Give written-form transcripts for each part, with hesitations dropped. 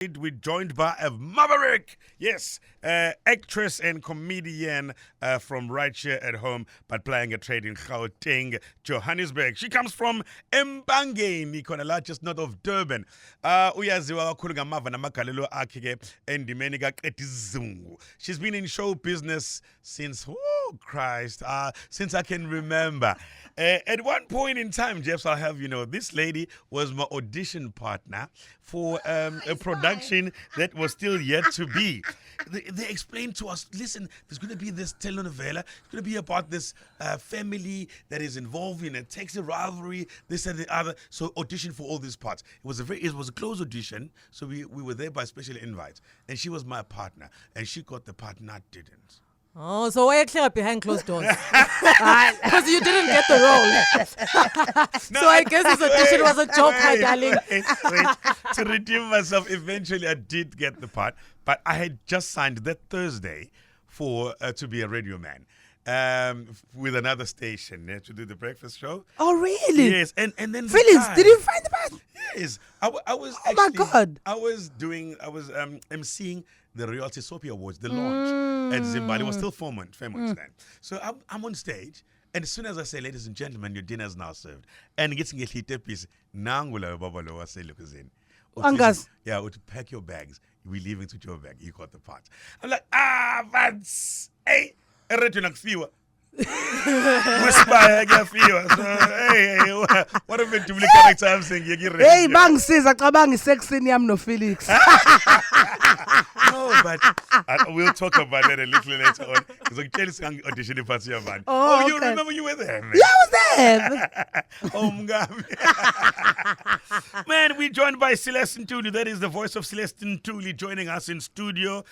We're joined by a maverick, yes, actress and comedian from right here at home, but playing a trade in Gauteng, Johannesburg. She comes from Mpangeni, khona just north of Durban. Uyaziwa kakhulu ngamava namagalelo akhe ke endimeni kaqeda isizungu. She's been in show business since, oh Christ, since I can remember. At one point in time, Jeff, I'll have you know, this lady was my audition partner for a production that was still yet to be. They explained to us, listen, there's going to be this telenovela. It's going to be about this family that is involved in a taxi rivalry, this and the other. So audition for all these parts. It was a closed audition, so we were there by special invite. And she was my partner, and she got the part and I didn't. Oh, so why clear behind closed doors? Because you didn't get the role. So I guess this audition was a joke, my darling. Wait. To redeem myself, eventually I did get the part, but I had just signed that Thursday for to be a radio man. With another station to do the breakfast show. Oh, really? Yes, and then Felix, did you find the part? Yes, I was. Oh my God! I was emceeing the Royalty Soapy Awards, the launch at Zimbabwe. It was still 4 months then. So I'm on stage, and as soon as I say, "Ladies and gentlemen, your dinner is now served," and gets a hit piece, Nangula Babalo, I say, "Look, in." Angus. Yeah, to pack your bags. We're leaving to Joburg. You got the part. I'm like, but hey. Whisper, so hey, what if it Ntuli character I'm saying? Hey, bang says I sexy yam no Felix. No, but we'll talk about that a little later on. Because I tell you, auditioning for your man. Oh, you okay. remember you were there, man? Yeah, I was there. Oh, man, we're joined by Celeste Ntuli. That is the voice of Celeste Ntuli joining us in studio.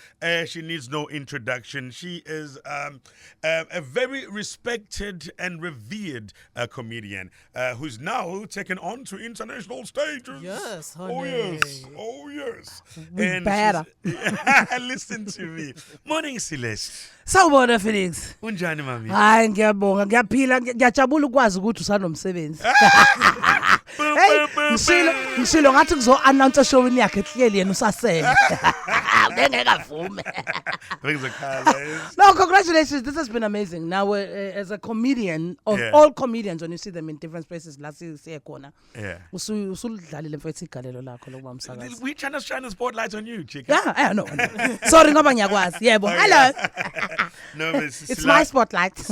She needs no introduction. She is a very respected and revered comedian who's now taken on to international stages. Yes, honey. Oh, yes. Oh, yes. And better. listen to me. Morning, Celeste. Sawubona Felix. Unjani mami? Hayi ngiyabonga, ngiyaphila, ngiyajabula ukwazi ukuthi usanomsebenzi. Hey, ngishilo ngathi kuzo-announce showini yakhe ehleli yena usasele. Ngeke No, congratulations. This has been amazing. Now, as a comedian, of all comedians, when you see them in different spaces, we trying to shine the spotlight on you, chick. Yeah, no. Sorry, ngoba ngiyakwazi. Yebo. Hello. No, it's my spotlight. But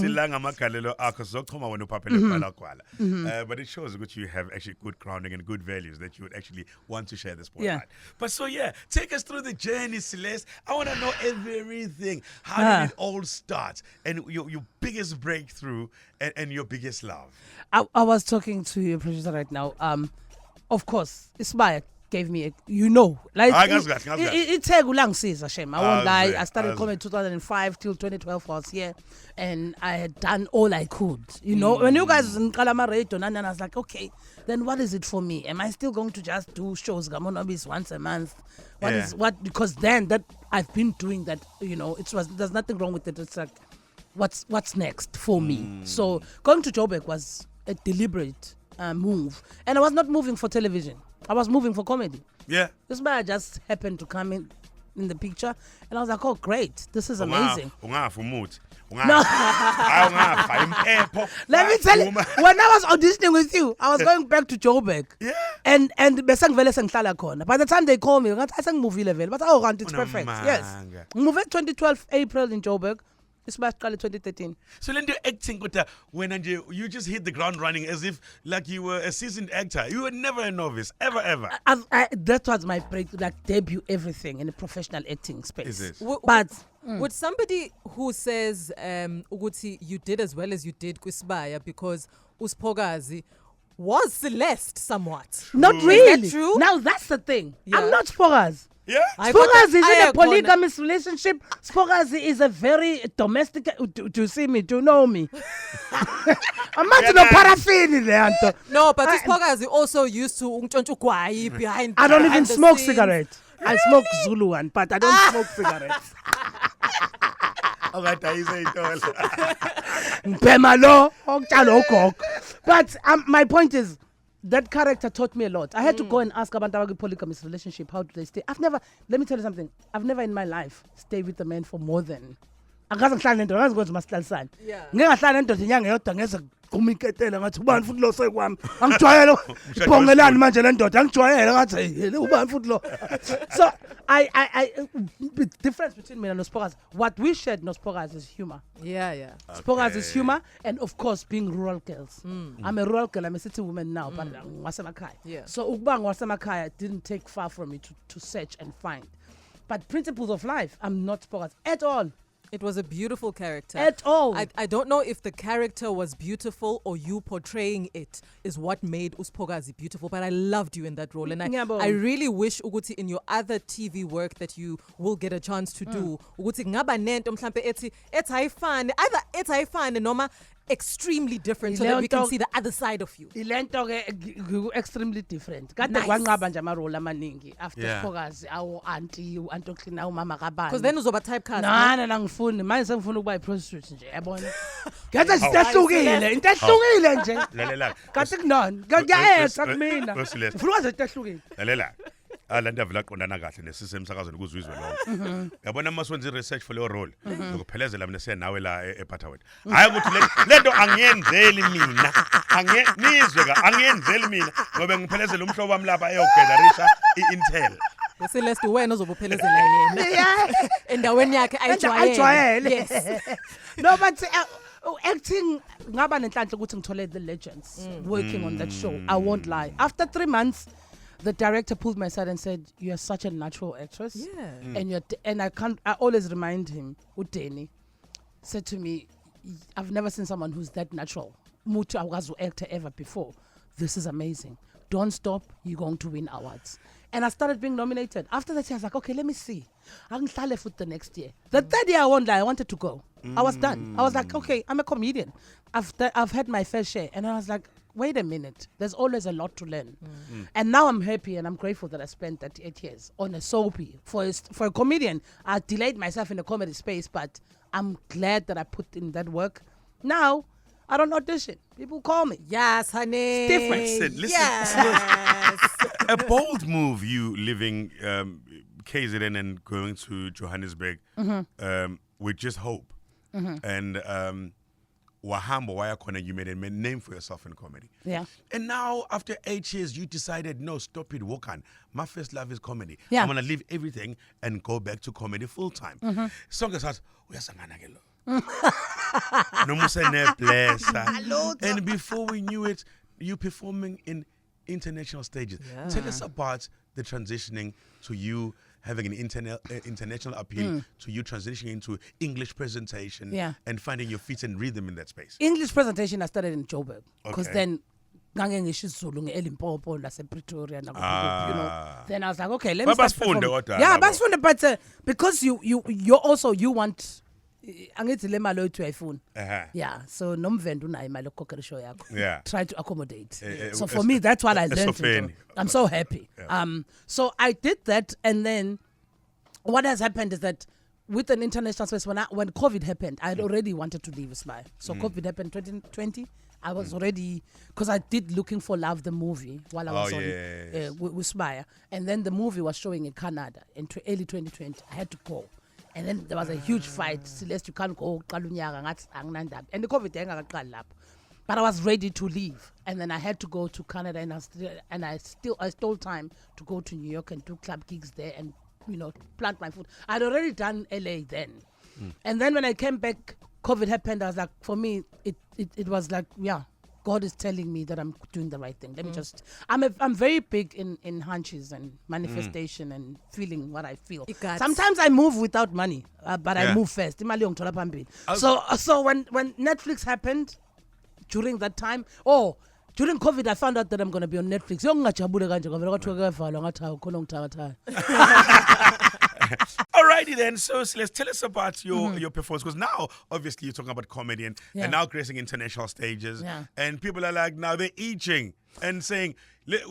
it shows that you have actually good grounding and good values that you would actually want to share the spotlight. Yeah. But so take us through the journey, Celeste. I want to know everything. How did it all start? And your biggest breakthrough and your biggest love. I was talking to your producer right now. Of course, Ismaya gave me like it's a langsiza shame. I won't lie. I started comedy 2005 till 2012 was here, and I had done all I could. When you guys in Kalama Radio, and I was like, okay, then what is it for me? Am I still going to just do shows Gamonobis once a month? Because then that I've been doing that. There's nothing wrong with it. It's like, what's next for me? So going to Joburg was a deliberate move, and I was not moving for television. I was moving for comedy. Yeah. This man just happened to come in the picture, and I was like, oh, great. This is amazing. No. Let me tell you, when I was auditioning with you, I was going back to Joburg. Yeah. And by the time they call me, I sang movie level, but it's perfect. Yes. Moved 2012 April in Joburg. It's about 2013. So then you're acting, when you just hit the ground running as if like you were a seasoned actor. You were never a novice, ever. That was my break, like debut everything in the professional acting space. Is it? Would somebody who says Uguti, you did as well as you did Kwisbaya because Uspogazi was Celeste somewhat? True. Not really. Is that true? Now that's the thing. Yeah. I'm not Spogazi. Yeah, Spogazi is in a polygamous relationship. Spogazi is a very domestic. To see me, to know me. I'm not no paraffin there. No, but Spogazi also used to behind. I don't even smoke cigarettes. Really? I smoke Zulu one, but I don't smoke cigarettes. But my point is, that character taught me a lot. I had to go and ask about a polygamous relationship. How do they stay? Let me tell you something. I've never in my life stayed with a man for more than. Akaze ngihlala nento, akaze kwenza masihlalisana. Ngingahlala nento inyanga yodwa ngeze kumiketela ngathi ubani futhi lo sekwami. Angijwayele ibhongelani manje le ndoda angijwayele ngathi hey ubani futhi lo. So I the difference between me and Nospokas, what we shared Nospokas is humor. Yeah. Spokas is humor and of course being rural girls. I'm a rural girl, I'm a city woman now, but ngwasemakhaya. Yeah. So ukuba ngwasemakhaya didn't take far from me to search and find. But principles of life, I'm not Spokas at all. It was a beautiful character. At all. I don't know if the character was beautiful or you portraying it is what made Uspokazi beautiful, but I loved you in that role. And I really wish Uguti in your other TV work that you will get a chance to do. Uguti ngaba nento mhlambe ethi ethayifane, either ethayifane noma extremely different so that we can see the other side of you. Ilento ke extremely different. Kade kwanqaba nje ama role amaningi after Spokazi awu auntie uclean umama kabani. Because then uzoba typecast. Na ngifuni manje sengifuna ukuba iprostitute nje yabona. Ngathi sitahlukile into ehlukile nje. Lalela. Kathi kunani? Ngiyayetha kumina. Ufuna ukwazi into ehlukile. Lalela. Lento avela qondana kahle nesisemsakazweni kuzwizwe lonke. Yabona uma senze research for le role ukuphelezela mina senawe la ePathaweni. Hayi ukuthi lento angiyenzeli mina. Nizwe ka angiyenzeli mina ngoba ngiphelezela umhlobo wami lapha eyogenerisha iIntel. Celeste wena uzobuphelezela yena. Endaweni yakhe ayijwayele. Yes. No but acting ngaba nenhlanhla ukuthi ngithole the legends working on that show. I won't lie. After 3 months the director pulled my aside and said, "You are such a natural actress." Yeah. And I always remind him, Udeni said to me, "I've never seen someone who's that natural. Mutu awazu actor ever before. This is amazing. Don't stop. You're going to win awards." And I started being nominated. After that, I was like, "Okay, let me see. I can try for the next year." The third year, I won't lie. I wanted to go. I was done. I was like, "Okay, I'm a comedian. I've had my fair share." And I was like, wait a minute, there's always a lot to learn. And now I'm happy and I'm grateful that I spent 38 years on a soapy. For a comedian, I delayed myself in the comedy space, but I'm glad that I put in that work. Now, I don't audition. People call me. Yes, honey. It's different. Listen, yes. A bold move, you living KZN and going to Johannesburg with just hope. And Wahamba Wayakona, you made a name for yourself in comedy. Yeah. And now, after 8 years, you decided, no, stop it, Wokan. My first love is comedy. Yeah. I'm going to leave everything and go back to comedy full time. Song says, and before we knew it, you performing in international stages. Yeah. Tell us about the transitioning to you having an international appeal, to you transitioning into English presentation and finding your feet and rhythm in that space. English presentation, I started in Joburg. Because then, Elimpopo, Pretoria, you know. Then I was like, okay, let me start performing. Yeah, but because you want angithi le mali oyithu iPhone. Yeah, so nomvenda unayo imali yokukhokha show yakho. Yeah. Try to accommodate. So for me that's what I learned. I'm so happy. So I did that, and then what has happened is that with an international space, when COVID happened, I had already wanted to leave Spire. So COVID happened 2020. I was already, because I did Looking for Love, the movie, while I was with Spire. And then the movie was showing in Canada in early 2020. I had to go. And then there was a huge fight. Celeste, you can't go. And the COVID thing, but I was ready to leave. And then I had to go to Canada, and I stole time to go to New York and do club gigs there and, you know, plant my foot. I'd already done LA then. And then when I came back, COVID happened. I was like, for me, it was like, yeah, God is telling me that I'm doing the right thing. Let me just, I'm very big in hunches and manifestation and feeling what I feel. Sometimes I move without money, but I move first. So when Netflix happened, during that time, during COVID, I found out that I'm going to be on Netflix. Alrighty then. So Celeste, tell us about your performance, because now obviously you're talking about comedy and now gracing international stages, and people are like, now they're itching and saying,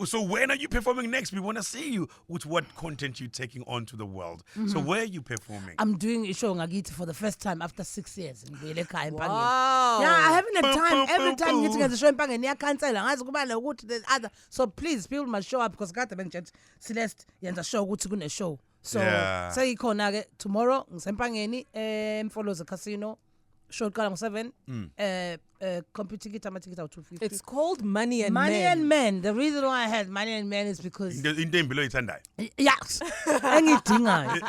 so when are you performing next? We want to see you with what content you're taking on to the world. So where are you performing? I'm doing a show ngagiti for the first time after 6 years in Empangeni. Wow. Yeah, I haven't had time. Every time ngithi ngenza show Empangeni iyacancela ngazi kuba nokuthi the other. So please people must show up because kade bengithi Celeste yenza show ukuthi kune show. So seyikhona ke tomorrow ngisempangeni eMfolozi Casino. Show kala ngo7 computer ticket amatikita u250. It's called Money and Money Men. and Men. The reason why I had Money and Men is because into below ithandayo. yes. Engidingayo.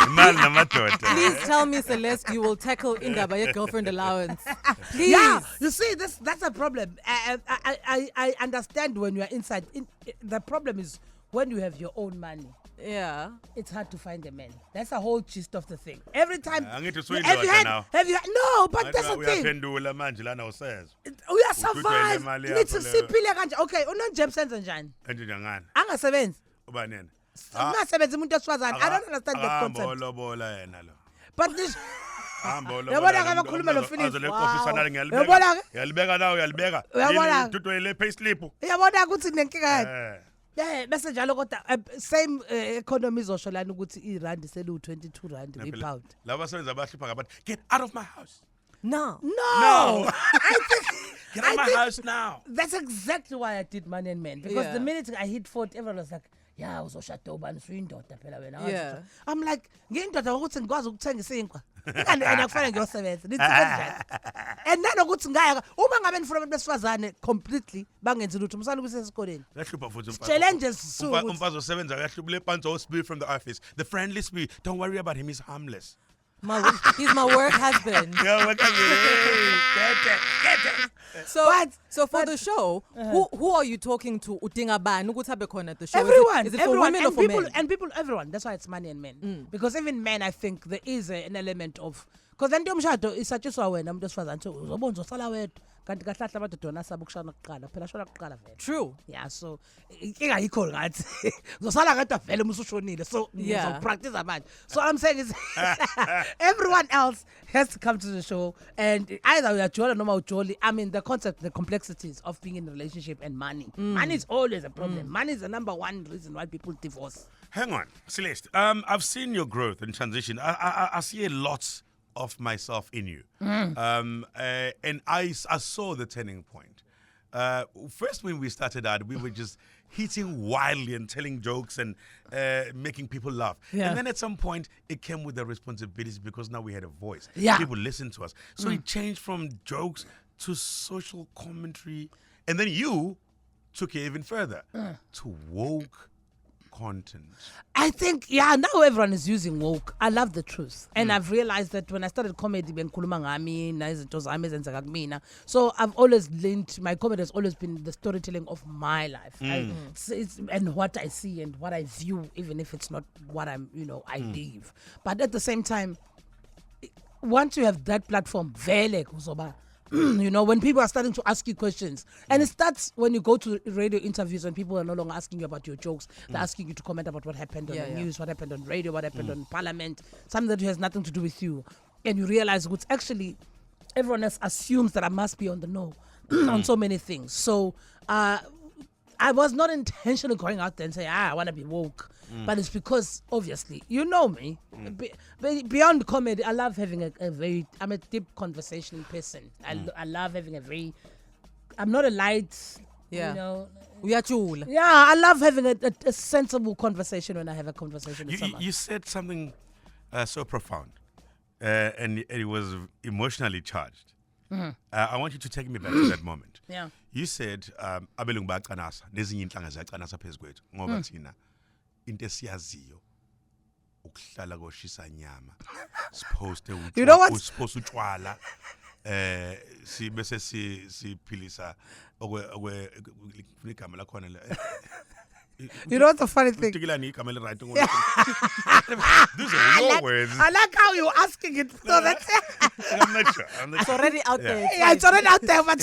Imali namadoda. Please tell me, Celeste, you will tackle indaba ye girlfriend allowance. Please. Yeah, you see, that's a problem. I understand when you are inside. The problem is when you have your own money. Yeah, it's hard to find a man. That's the whole gist of the thing. Every time. I need to swing have you had? Now. Have you? No, but that's the thing. We are survived. Nithi siphile kanje. Okay, unoJeb senza njani? Angasebenzi. Ubanene. Angasebenzi umuntu osifazane. I don't understand that concept. Lobola yena lo. But this Yabona ke abakhuluma lo Philip. Uyalibeka nawe uyalibeka. Tutho ile payslip. Uyabona ukuthi nenkinga yakhe. Yeah, bese njalo kodwa same economy izosho lana ukuthi irand selu 22 rand ngepound. Laba sebenza abahlipha ngabantu, get out of my house. No. I think get out of my house now. That's exactly why I did Money and Men, because the minute I hit 40 everyone was like, yeah, uzoshada ubani suyindoda phela wena. Yeah. I'm like, ngiyindoda ukuthi ngikwazi ukuthenga isinkwa. Ngani akufanele ngiyosebenza. Nithi kanjani? And nanokuthi ngaya uma ngabe nifuna abantu besifazane completely bangenzi lutho umsana kusesikoleni. Yahlupha futhi umfazi. Challenges so. Umfazi osebenza kahlubule phansi ospee from the office. The friendly spee. Don't worry about him, he's harmless. He's my work husband. So for the show, who are you talking to? Udinga bani ukuthi abe khona at the show? Everyone. Is it for women or for men? And people, everyone. That's why it's Money and Men. Because even men, I think there is an element of, because then umshado isatshiswa wena umuntu osifazane so uzobona uzosala wedwa kanti kahlahla amadoda nasaba ukushana kuqala phela shona kuqala vele. True. Yeah, so inkinga yikho ngathi uzosala kadwa vele uma usushonile so practice manje. So I'm saying is everyone else has to come to the show, and either we are jolly noma ujolly. I mean the concept, the complexities of being in a relationship and money. Money is always a problem. Money is the number one reason why people divorce. Hang on, Celeste. I've seen your growth and transition. I see a lot of myself in you. And I saw the turning point. First, when we started out, we were just hitting wildly and telling jokes and making people laugh. Yeah. And then at some point, it came with the responsibility because now we had a voice. Yeah. People listened to us. So it changed from jokes to social commentary. And then you took it even further to woke content. I think, now everyone is using woke. I love the truth. And I've realized that when I started comedy, so I've always linked, my comedy has always been the storytelling of my life. And what I see and what I view, even if it's not what I'm, I live. But at the same time, once you have that platform, when people are starting to ask you questions, and it starts when you go to radio interviews and people are no longer asking you about your jokes, they're asking you to comment about what happened on the news, what happened on radio, what happened on parliament, something that has nothing to do with you, and you realize what's actually everyone else assumes that I must be on the know on so many things. So I was not intentionally going out there and saying, I want to be woke. But it's because, obviously, you know me. Beyond comedy, I love having I'm a deep conversational person. I love having I'm not a light, We are cool. Yeah, I love having a sensible conversation when I have a conversation with someone. You said something so profound, and it was emotionally charged. I want you to take me back to that moment. Yeah. You said, abelungu bayaqanasa, nezinye inhlanga ziyaqanasa phezu kwethu ngoba thina into esiyaziyo ukuhlala koshisa nyama supposed utshwala bese siphilisa igama lakhona You know what's the funny thing? These are your words. I like how you're asking it. So that's I'm not sure. It's already out there. yeah, it's already out there. But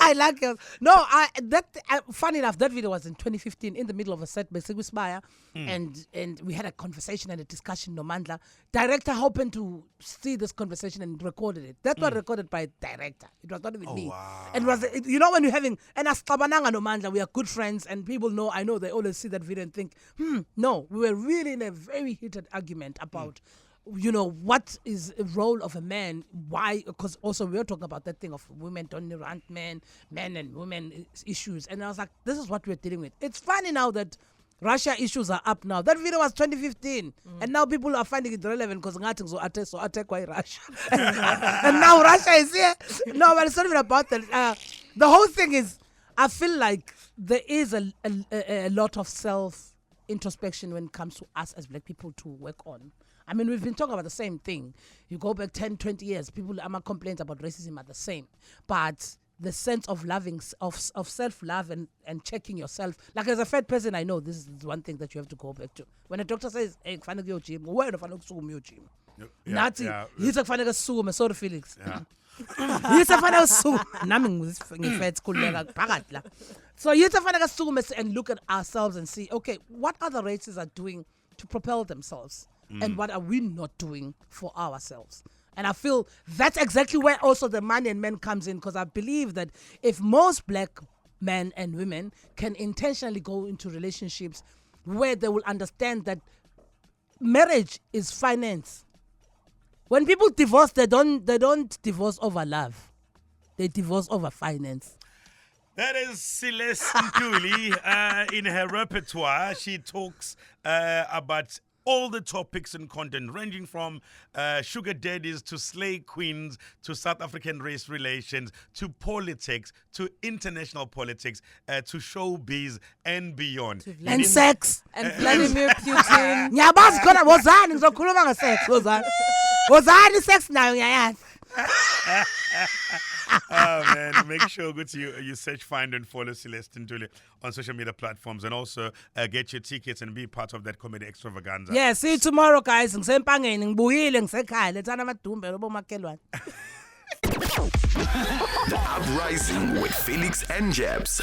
I like it. No, funny enough, that video was in 2015 in the middle of a set, basically with Maya, and we had a conversation and a discussion. Nomandla director happened to see this conversation and recorded it. That was recorded by a director. It was not even me. Wow. And you know when you're having and as Kabananga Nomandla, we are good friends, and people know. I know they always see that video and think, no, we were really in a very heated argument about. You know, what is the role of a man? Why? Because also we were talking about that thing of women don't rant men and women issues. And I was like, this is what we're dealing with. It's funny now that Russia issues are up now. That video was 2015. And now people are finding it relevant because nothing so attack by Russia. And now Russia is here. No, but it's not even about that. The whole thing is, I feel like there is a lot of self-introspection when it comes to us as black people to work on. I mean, we've been talking about the same thing. You go back 10, 20 years, complaints about racism are the same. But the sense of loving, of self-love and checking yourself. Like as a fat person, I know this is one thing that you have to go back to. When a doctor says, hey, find your gym, where do you find your gym? Nazi, he's a fan of a sorry Felix. He's a fan of so he's a fan of and look at ourselves and see, okay, what other races are doing to propel themselves? And what are we not doing for ourselves? And I feel that's exactly where also the money and men comes in, because I believe that if most black men and women can intentionally go into relationships where they will understand that marriage is finance. When people divorce, they don't divorce over love. They divorce over finance. That is Celeste Ntuli. In her repertoire, she talks about all the topics and content ranging from sugar daddies to slay queens to South African race relations to politics to international politics to showbiz and beyond. And sex. And Vladimir Putin. Ngiyabazi khona wozani ngizokhuluma ngesex wozani. Wozani sex nayo ngiyayazi. Oh man, make sure you search, find and follow Celeste Ntuli on social media platforms, and also get your tickets and be part of that comedy extravaganza. Yeah, see you tomorrow guys. Ngisempangeni ngibuyile ngisekhaya lethana amadumbe lobomakhelwane. The Uprising with Felix and Jebs.